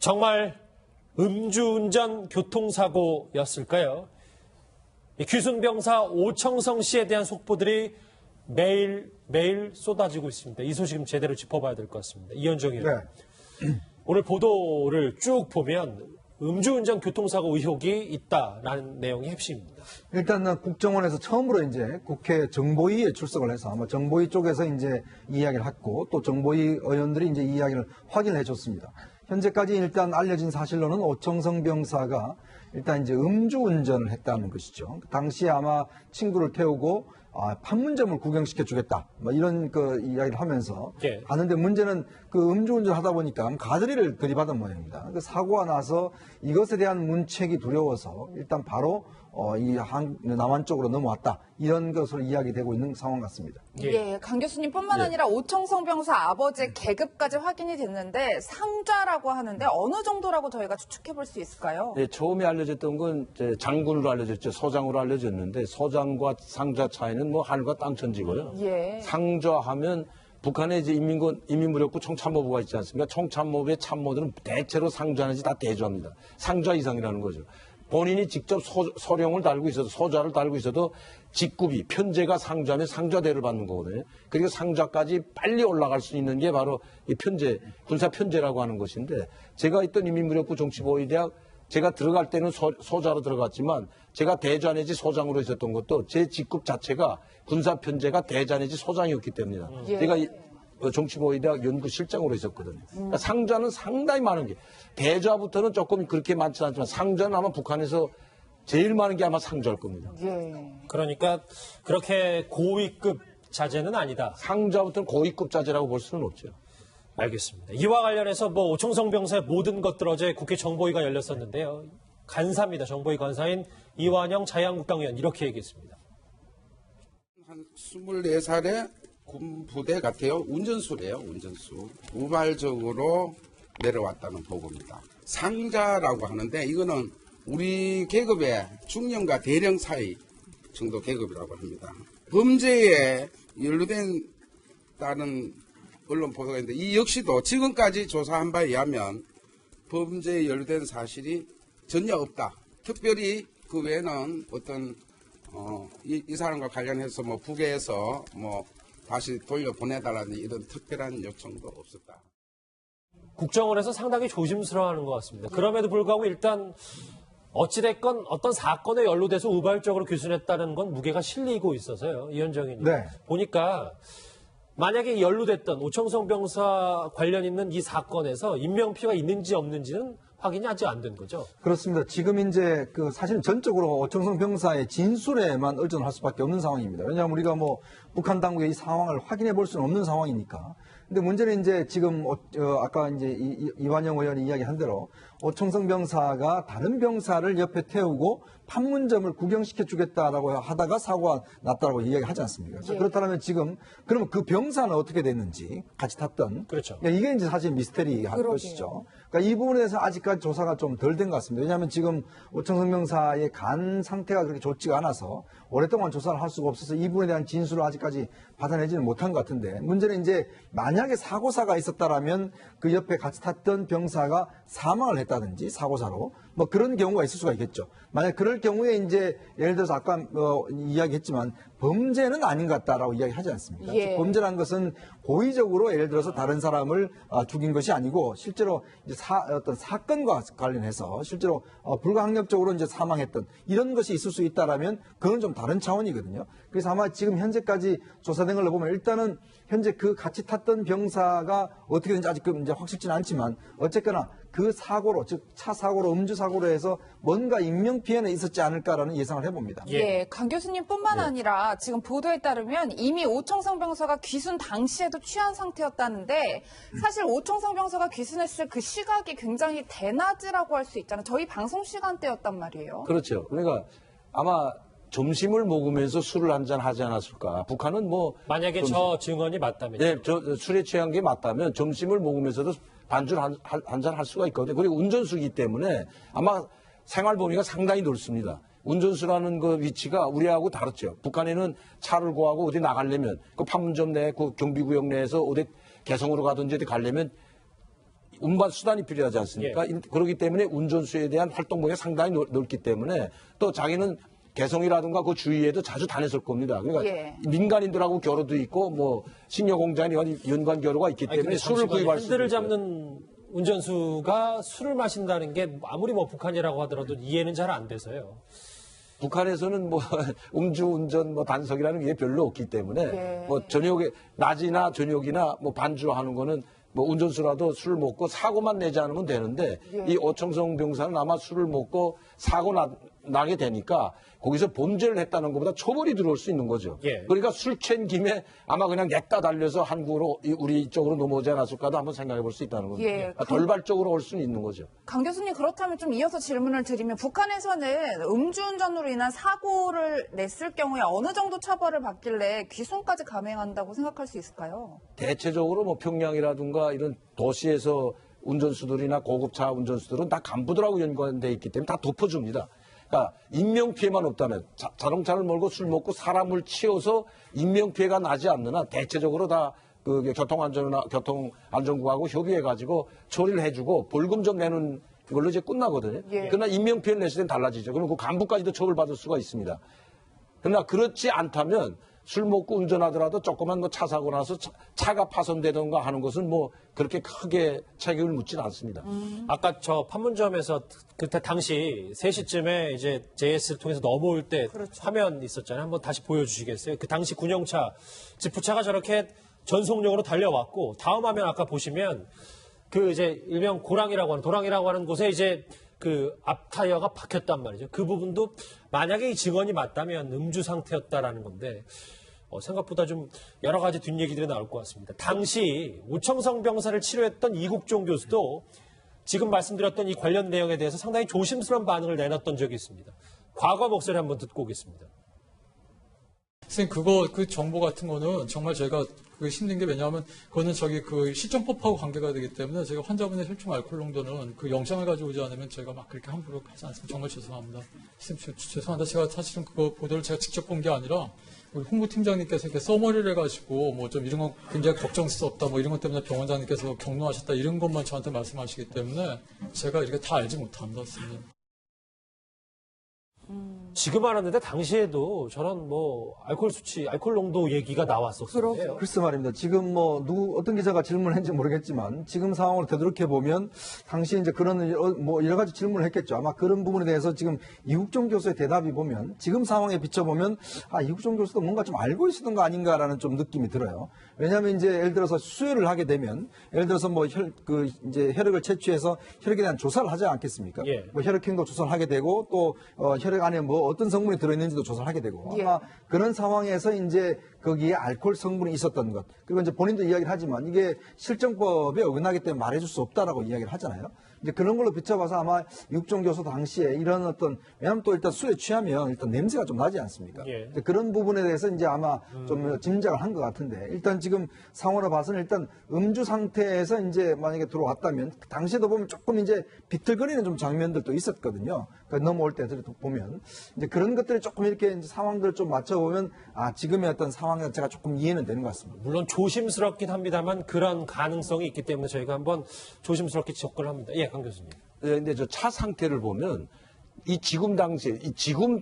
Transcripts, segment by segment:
정말 음주운전 교통사고였을까요? 귀순병사 오청성 씨에 대한 속보들이 매일 쏟아지고 있습니다. 이 소식은 제대로 짚어봐야 될 것 같습니다. 이현정 의원. 네. 오늘 보도를 쭉 보면 음주운전 교통사고 의혹이 있다라는 내용이 핵심입니다. 일단 국정원에서 처음으로 이제 국회 정보위에 출석을 해서 아마 정보위 쪽에서 이제 이야기를 했고 또 정보위 의원들이 이제 이야기를 확인해 줬습니다. 현재까지 일단 알려진 사실로는 오청성 병사가 일단 이제 음주운전을 했다는 것이죠. 당시에 아마 친구를 태우고 판문점을 구경시켜 주겠다. 뭐 이런 그 이야기를 하면서 예. 하는데 문제는 그 음주운전 하다 보니까 가드리를 들이받은 모양입니다. 그 사고가 나서 이것에 대한 문책이 두려워서 일단 바로 이 남한 쪽으로 넘어왔다. 이런 것으로 이야기되고 있는 상황 같습니다. 예, 강 교수님뿐만 아니라 오청성 병사 아버지의 계급까지 확인이 됐는데 상좌라고 하는데 어느 정도라고 저희가 추측해 볼 수 있을까요? 네, 처음에 알려졌던 건 이제 장군으로 알려졌죠. 서장으로 알려졌는데 서장과 상좌 차이는 뭐 하늘과 땅천지고요. 예. 상좌하면 북한의 이제 인민무력부 총참모부가 있지 않습니까? 총참모부의 참모들은 대체로 상좌는지 다 대조합니다. 상좌 이상이라는 거죠. 본인이 직접 소령을 달고 있어도 소좌를 달고 있어도 직급이 편제가 상좌면 상좌대를 받는 거거든요. 그리고 상좌까지 빨리 올라갈 수 있는 게 바로 이 편제, 군사 편제라고 하는 것인데 제가 있던 인민무력부 정치보위대학 제가 들어갈 때는 소좌로 들어갔지만 제가 대좌 내지 소장으로 있었던 것도 제 직급 자체가 군사 편제가 대좌 내지 소장이었기 때문이다. 예. 제가 정치보위대학 연구실장으로 있었거든요. 그러니까 상좌는 상당히 많은 게 대좌부터는 조금 그렇게 많지 않지만 상좌는 아마 북한에서 제일 많은 게 아마 상좌일 겁니다. 예. 그러니까 그렇게 고위급 자제는 아니다. 상좌부터는 고위급 자제라고 볼 수는 없죠. 알겠습니다. 이와 관련해서 오청성 병사의 모든 것들 어제 국회 정보위가 열렸었는데요. 간사입니다. 정보위 간사인 이완영 자유한국당 의원 이렇게 얘기했습니다. 한 24살의 군 부대 같아요. 운전수래요. 운전수. 우발적으로 내려왔다는 보고입니다. 상자라고 하는데 이거는 우리 계급의 중령과 대령 사이 정도 계급이라고 합니다. 범죄에 연루된다는 언론 보도가 있는데 이 역시도 지금까지 조사한 바에 의하면 범죄에 연루된 사실이 전혀 없다. 특별히 그 외에는 어떤 이 사람과 관련해서 뭐 북에서 뭐 다시 돌려보내달라는 이런 특별한 요청도 없었다. 국정원에서 상당히 조심스러워하는 것 같습니다. 그럼에도 불구하고 일단 어찌됐건 어떤 사건에 연루돼서 우발적으로 귀순했다는 건 무게가 실리고 있어서요. 이현정 의원님. 네. 보니까 만약에 연루됐던 오청성 병사 관련 있는 이 사건에서 인명피해가 있는지 없는지는 확인이 아직 안 된 거죠. 그렇습니다. 지금 이제 사실은 전적으로 오청성 병사의 진술에만 의존할 수밖에 없는 상황입니다. 왜냐하면 우리가 뭐 북한 당국의 이 상황을 확인해 볼 수는 없는 상황이니까. 근데 문제는 이제 지금 아까 이제 이완영 의원이 이야기한 대로 오청성 병사가 다른 병사를 옆에 태우고 판문점을 구경시켜 주겠다라고 하다가 사고가 났다고 이야기하지 않습니까? 예. 그렇다면 지금 그러면 그 병사는 어떻게 됐는지 같이 탔던 그렇죠. 이게 이제 사실 미스테리한 것이죠. 그러니까 이 부분에 대해서 아직까지 조사가 좀 덜 된 것 같습니다. 왜냐하면 지금 오청성 병사의 간 상태가 그렇게 좋지가 않아서 오랫동안 조사를 할 수가 없어서 이 부분에 대한 진술을 아직까지 받아내지는 못한 것 같은데 문제는 이제 만약에 사고사가 있었다라면 그 옆에 같이 탔던 병사가 사망을 했다든지 사고사로 뭐 그런 경우가 있을 수가 있겠죠. 만약 그럴 경우에 이제 예를 들어서 아까 이야기했지만 범죄는 아닌 것 같다라고 이야기하지 않습니까? 예. 범죄라는 것은 고의적으로 예를 들어서 다른 사람을 죽인 것이 아니고 실제로 이제 어떤 사건과 관련해서 실제로 불가항력적으로 이제 사망했던 이런 것이 있을 수 있다라면 그건 좀 다른 차원이거든요. 그래서 아마 지금 현재까지 조사된 걸로 보면 일단은 현재 그 같이 탔던 병사가 어떻게 된지 아직 이제 확실치는 않지만 어쨌거나 그 사고로 즉 차 사고로 음주 사고로 해서 뭔가 인명 피해는 있었지 않을까라는 예상을 해봅니다. 예, 강 교수님뿐만 아니라 지금 보도에 따르면 이미 오청성 병사가 귀순 당시에도 취한 상태였다는데 사실 오청성 병사가 귀순했을 그 시각이 굉장히 대낮이라고 할 수 있잖아요. 저희 방송 시간대였단 말이에요. 그렇죠. 그러니까 아마 점심을 먹으면서 술을 한잔 하지 않았을까. 북한은 뭐 만약에 저 증언이 맞다면. 네, 술에 취한 게 맞다면 점심을 먹으면서도 반주를 한잔 할 수가 있거든요. 그리고 운전수이기 때문에 아마 생활 범위가 상당히 넓습니다. 운전수라는 그 위치가 우리하고 다르죠. 북한에는 차를 구하고 어디 나가려면 그 판문점 내 그 경비구역 내에서 어디 개성으로 가든지 어디 가려면 운반 수단이 필요하지 않습니까? 그렇기 때문에 운전수에 대한 활동 범위가 상당히 넓기 때문에 또 자기는 개성이라든가 그 주위에도 자주 다녔을 겁니다. 그러니까 예. 민간인들하고 결혼도 있고 뭐 식료 공장에 연관 결혼가 있기 때문에 술을 구입할 수 핸들을 있어요. 잡는 운전수가 술을 마신다는 게 아무리 뭐 북한이라고 하더라도 이해는 잘 안 돼서요. 북한에서는 뭐 음주운전 뭐 단속이라는 게 별로 없기 때문에 예. 뭐 저녁에 낮이나 저녁이나 뭐 반주하는 거는 뭐 운전수라도 술 먹고 사고만 내지 않으면 되는데 이 오청성 병사는 아마 술을 먹고 사고 나게 되니까 거기서 범죄를 했다는 것보다 처벌이 들어올 수 있는 거죠. 예. 그러니까 술 취한 김에 아마 그냥 냅다 달려서 한국으로 우리 이쪽으로 넘어오지 않았을까도 한번 생각해 볼 수 있다는 겁니다. 예. 그러니까 돌발적으로 올 수는 있는 거죠. 강 교수님 그렇다면 좀 이어서 질문을 드리면 북한에서는 음주운전으로 인한 사고를 냈을 경우에 어느 정도 처벌을 받길래 귀순까지 감행한다고 생각할 수 있을까요? 대체적으로 뭐 평양이라든가 이런 도시에서 운전수들이나 고급차 운전수들은 다 간부들하고 연관되어 있기 때문에 다 덮어줍니다. 그러니까 인명피해만 없다면 자동차를 몰고 술 먹고 사람을 치워서 인명피해가 나지 않는 한 대체적으로 다 그 교통안전국하고 협의해가지고 처리를 해주고 벌금 좀 내는 걸로 이제 끝나거든요. 예. 그러나 인명피해를 냈을 땐 달라지죠. 그럼 그 간부까지도 처벌받을 수가 있습니다. 그러나 그렇지 않다면 술 먹고 운전하더라도 조그만 뭐 차 사고 나서 차가 파손되던가 하는 것은 뭐 그렇게 크게 책임을 묻지는 않습니다. 아까 저 판문점에서 그때 당시 3시쯤에 이제 JS를 통해서 넘어올 때 화면 있었잖아요. 한번 다시 보여주시겠어요? 그 당시 군용차, 지프차가 저렇게 전속력으로 달려왔고 다음 화면 아까 보시면 그 이제 일명 도랑이라고 하는 곳에 이제 그 앞 타이어가 박혔단 말이죠. 그 부분도 만약에 이 증언이 맞다면 음주 상태였다라는 건데 생각보다 좀 여러 가지 뒷얘기들이 나올 것 같습니다. 당시 오청성 병사를 치료했던 이국종 교수도 지금 말씀드렸던 이 관련 내용에 대해서 상당히 조심스러운 반응을 내놨던 적이 있습니다. 과거 목소리 한번 듣고 오겠습니다. 선생님, 그 정보 같은 거는 정말 제가 그게 힘든 게 왜냐하면 그거는 그 실정법하고 관계가 되기 때문에 제가 환자분의 혈중 알코올 농도는 그 영상을 가지고 오지 않으면 제가 막 그렇게 함부로 하지 않습니다. 정말 죄송합니다. 선생님, 죄송합니다. 제가 사실은 그거 보도를 제가 직접 본 게 아니라 우리 홍보팀장님께서 이렇게 써머리를 해가지고 뭐 좀 이런 거 굉장히 걱정스럽다 뭐 이런 것 때문에 병원장님께서 격노하셨다 이런 것만 저한테 말씀하시기 때문에 제가 이렇게 다 알지 못합니다. 선생님. 지금 알았는데 당시에도 저런 뭐 알코올 수치, 알코올 농도 얘기가 나왔었어요. 글쎄 말입니다. 지금 뭐 어떤 기자가 질문을 했는지 모르겠지만 지금 상황으로 되돌이켜 보면 당시 이제 그런 뭐 여러 가지 질문을 했겠죠. 아마 그런 부분에 대해서 지금 이국종 교수의 대답이 보면 지금 상황에 비춰보면 이국종 교수도 뭔가 좀 알고 있었던 거 아닌가라는 좀 느낌이 들어요. 왜냐하면 이제 예를 들어서 수혈을 하게 되면 예를 들어서 뭐 이제 혈액을 채취해서 혈액에 대한 조사를 하지 않겠습니까? 예. 뭐 혈액형도 조사를 하게 되고 또 혈액 안에 뭐 어떤 성분이 들어있는지도 조사를 하게 되고 아마 그런 상황에서 이제 거기에 알코올 성분이 있었던 것 그리고 이제 본인도 이야기를 하지만 이게 실정법에 어긋나기 때문에 말해줄 수 없다라고 이야기를 하잖아요. 이제 그런 걸로 비춰봐서 아마 육종 교수 당시에 이런 왜냐하면 또 일단 술에 취하면 일단 냄새가 좀 나지 않습니까? 예. 그런 부분에 대해서 이제 아마 좀 짐작을 한 것 같은데 일단 지금 상황으로 봐서는 일단 음주 상태에서 이제 만약에 들어왔다면 당시에도 보면 조금 이제 비틀거리는 좀 장면들도 있었거든요. 그러니까 넘어올 때도 보면 이제 그런 것들이 조금 이렇게 이제 상황들을 좀 맞춰보면 지금의 어떤 상황 자체가 조금 이해는 되는 것 같습니다. 물론 조심스럽긴 합니다만 그런 가능성이 있기 때문에 저희가 한번 조심스럽게 접근을 합니다. 예, 강 교수님. 근데 저 차 상태를 보면 지금 당시에 지금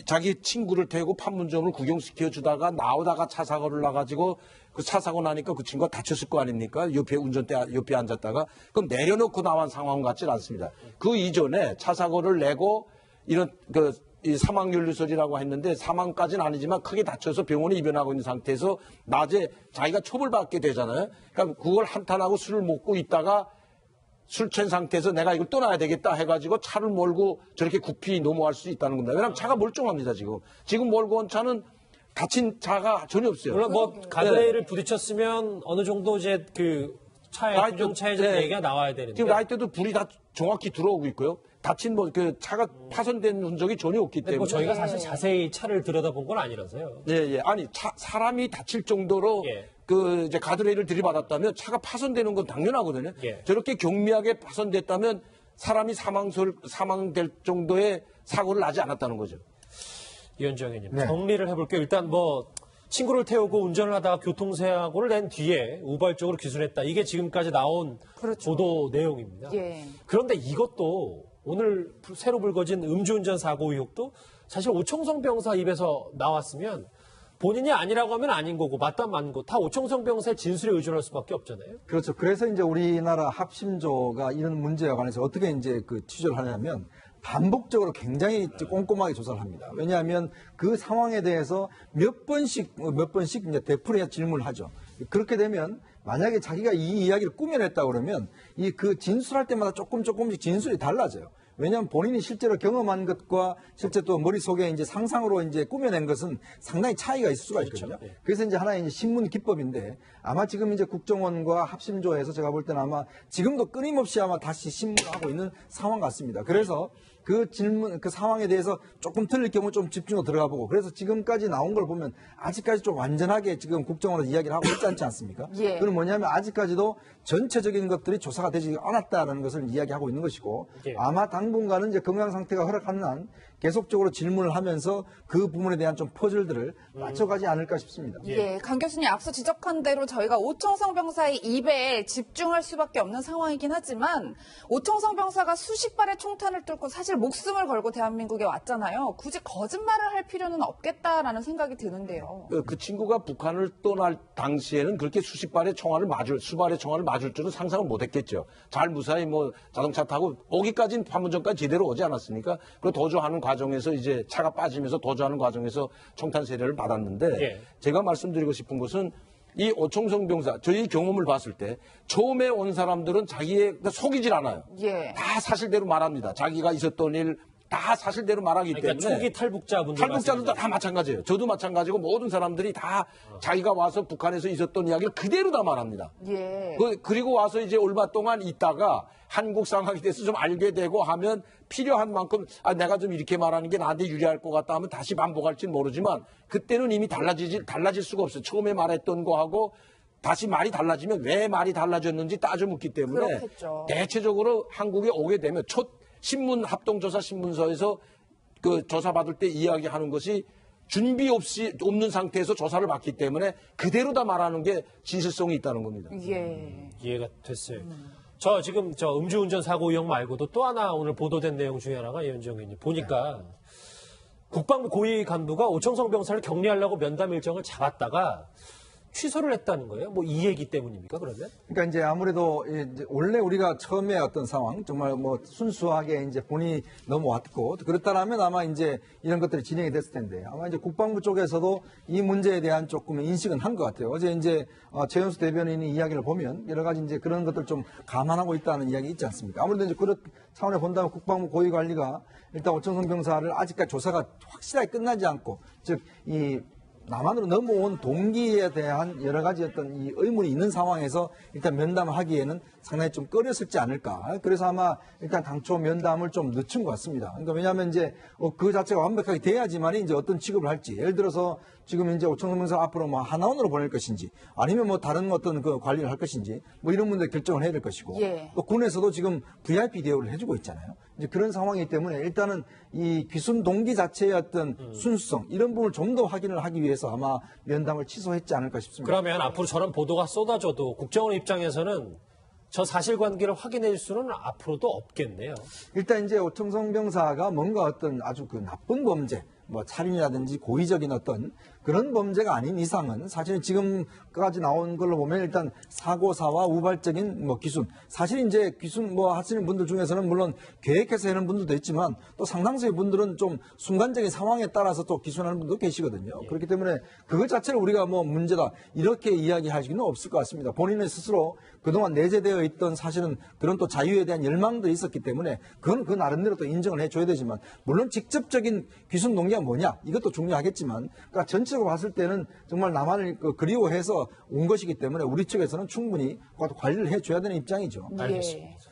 자기 친구를 태우고 판문점을 구경시켜 주다가 나오다가 차 사고를 나가지고 그 차 사고 나니까 그 친구가 다쳤을 거 아닙니까? 옆에 운전대 옆에 앉았다가 그럼 내려놓고 나온 상황 같지는 않습니다. 그 이전에 차 사고를 내고 이런 이 사망연루설이라고 했는데 사망까지는 아니지만 크게 다쳐서 병원에 입원하고 있는 상태에서 낮에 자기가 처벌받게 되잖아요. 그러니까 그걸 한탄하고 술을 먹고 있다가 술 취한 상태에서 내가 이걸 떠나야 되겠다 해가지고 차를 몰고 저렇게 굽히 넘어갈 수 있다는 겁니다. 왜냐하면 차가 멀쩡합니다, 지금. 지금 몰고 온 차는 다친 차가 전혀 없어요. 물론 뭐 가드레일을 부딪혔으면 어느 정도 이제 그 차에 자동차에 좀 얘기가 나와야 되는데 지금 라이트도 불이 다 정확히 들어오고 있고요. 다친 차가 파손된 흔적이 전혀 없기 때문에. 뭐 저희가 사실 자세히 차를 들여다본 건 아니라서요. 예. 아니, 사람이 다칠 정도로 이제 가드레일을 들이받았다면 차가 파손되는 건 당연하거든요. 예. 저렇게 경미하게 파손됐다면 사람이 사망될 정도의 사고를 나지 않았다는 거죠. 이현주 형님 네. 정리를 해볼게요. 일단 뭐 친구를 태우고 운전을 하다가 교통사고를 낸 뒤에 우발적으로 귀순했다. 이게 지금까지 나온 그렇죠. 보도 내용입니다. 예. 그런데 이것도 오늘 새로 불거진 음주운전 사고 의혹도 사실 오청성 병사 입에서 나왔으면 본인이 아니라고 하면 아닌 거고 맞다면 맞는 거 다 오청성 병사의 진술에 의존할 수밖에 없잖아요. 그렇죠. 그래서 이제 우리나라 합심조가 이런 문제와 관해서 어떻게 이제 그 취재를 하냐면 반복적으로 굉장히 꼼꼼하게 조사를 합니다. 왜냐하면 그 상황에 대해서 몇 번씩 이제 되풀이해 질문을 하죠. 그렇게 되면 만약에 자기가 이 이야기를 꾸며냈다 그러면 이 그 진술할 때마다 조금씩 진술이 달라져요. 왜냐하면 본인이 실제로 경험한 것과 실제 또 머릿속에 이제 상상으로 이제 꾸며낸 것은 상당히 차이가 있을 수가 있거든요. 그렇죠. 예. 그래서 이제 하나의 이제 신문 기법인데 아마 지금 이제 국정원과 합심조에서 제가 볼 때는 아마 지금도 끊임없이 아마 다시 신문을 하고 있는 상황 같습니다. 그래서 그 질문, 그 상황에 대해서 조금 틀릴 경우 좀 집중적으로 들어가 보고 그래서 지금까지 나온 걸 보면 아직까지 좀 완전하게 지금 국정원에서 이야기를 하고 있지 않지 않습니까? 예. 그건 뭐냐면 아직까지도 전체적인 것들이 조사가 되지 않았다라는 것을 이야기하고 있는 것이고 예. 아마 당분간은 이제 건강 상태가 허락하는 한 계속적으로 질문을 하면서 그 부분에 대한 좀 퍼즐들을 맞춰가지 않을까 싶습니다. 예, 강 교수님 앞서 지적한 대로 저희가 오청성 병사의 입에 집중할 수밖에 없는 상황이긴 하지만 오청성 병사가 수십 발의 총탄을 뚫고 사실 목숨을 걸고 대한민국에 왔잖아요. 굳이 거짓말을 할 필요는 없겠다라는 생각이 드는데요. 그 친구가 북한을 떠날 당시에는 그렇게 수십 발의 총알을 수발의 총알을 맞을 줄은 상상을 못했겠죠. 잘 무사히 뭐 자동차 타고 오기까지는 판문점까지 제대로 오지 않았으니까 그 도주하는 과정에서 이제 차가 빠지면서 도주하는 과정에서 총탄 세례를 받았는데 예. 제가 말씀드리고 싶은 것은 이 오청성 병사 저희 경험을 봤을 때 처음에 온 사람들은 자기의 속이질 않아요. 예. 다 사실대로 말합니다. 자기가 있었던 일 다 사실대로 말하기 그러니까 때문에 초기 탈북자분들 탈북자들도 다 마찬가지예요. 저도 마찬가지고 모든 사람들이 다 자기가 와서 북한에서 있었던 이야기를 그대로 다 말합니다. 예. 그리고 와서 이제 얼마 동안 있다가 한국 상황에 대해서 좀 알게 되고 하면 필요한 만큼 내가 좀 이렇게 말하는 게 나한테 유리할 것 같다 하면 다시 반복할지는 모르지만 그때는 이미 달라질 수가 없어요. 처음에 말했던 거하고 다시 말이 달라지면 왜 말이 달라졌는지 따져 묻기 때문에 그렇겠죠. 대체적으로 한국에 오게 되면 신문 합동조사 신문서에서 그 조사받을 때 이야기하는 것이 준비 없는 상태에서 조사를 받기 때문에 그대로 다 말하는 게 진실성이 있다는 겁니다. 예. 이해가 됐어요. 저 지금 음주운전 사고 의혹 말고도 또 하나 오늘 보도된 내용 중에 하나가 이현정 의원님 보니까 국방부 고위 간부가 오청성 병사를 격리하려고 면담 일정을 잡았다가 취소를 했다는 거예요? 뭐 이 얘기 때문입니까, 그러면? 그러니까 이제 아무래도 이제 원래 우리가 처음에 어떤 상황 정말 뭐 순수하게 이제 본인이 넘어왔고 그렇다면 아마 이제 이런 것들이 진행이 됐을 텐데 아마 이제 국방부 쪽에서도 이 문제에 대한 조금의 인식은 한 것 같아요. 어제 이제 최연수 대변인이 이야기를 보면 여러 가지 이제 그런 것들 좀 감안하고 있다는 이야기 있지 않습니까? 아무래도 이제 그런 차원에 본다면 국방부 고위 관리가 일단 오청성 병사를 아직까지 조사가 확실하게 끝나지 않고 즉 이 남한으로 넘어온 동기에 대한 여러 가지 어떤 이 의문이 있는 상황에서 일단 면담을 하기에는 상당히 좀 꺼렸을지 않을까. 그래서 아마 일단 당초 면담을 좀 늦춘 것 같습니다. 그러니까 왜냐하면 이제 그 자체가 완벽하게 돼야지만 이제 어떤 취급을 할지. 예를 들어서 지금 이제 오청성 병사 앞으로 뭐 하나원으로 보낼 것인지 아니면 뭐 다른 어떤 그 관리를 할 것인지 뭐 이런 문제 결정을 해야 될 것이고 예. 또 군에서도 지금 VIP 대우를 해주고 있잖아요. 이제 그런 상황이기 때문에 일단은 이 귀순 동기 자체의 어떤 순수성 이런 부분을 좀 더 확인을 하기 위해서 아마 면담을 취소했지 않을까 싶습니다. 그러면 앞으로 저런 보도가 쏟아져도 국정원 입장에서는 저 사실관계를 확인해 줄 수는 앞으로도 없겠네요. 일단 이제 오청성 병사가 뭔가 어떤 아주 그 나쁜 범죄, 뭐 살인이라든지 고의적인 어떤 그런 범죄가 아닌 이상은 사실 지금까지 나온 걸로 보면 일단 사고사와 우발적인 뭐 귀순. 사실 이제 귀순 뭐 하시는 분들 중에서는 물론 계획해서 하는 분들도 있지만 또 상당수의 분들은 좀 순간적인 상황에 따라서 또 귀순하는 분도 계시거든요. 그렇기 때문에 그것 자체를 우리가 뭐 문제다 이렇게 이야기할 수는 없을 것 같습니다. 본인의 스스로 그동안 내재되어 있던 사실은 그런 또 자유에 대한 열망들이 있었기 때문에 그건 그 나름대로 또 인정을 해줘야 되지만 물론 직접적인 귀순 동기가 뭐냐 이것도 중요하겠지만 그러니까 전체적으로 봤을 때는 정말 남한을 그리워해서 온 것이기 때문에 우리 측에서는 충분히 관리를 해줘야 되는 입장이죠. 알겠습니다.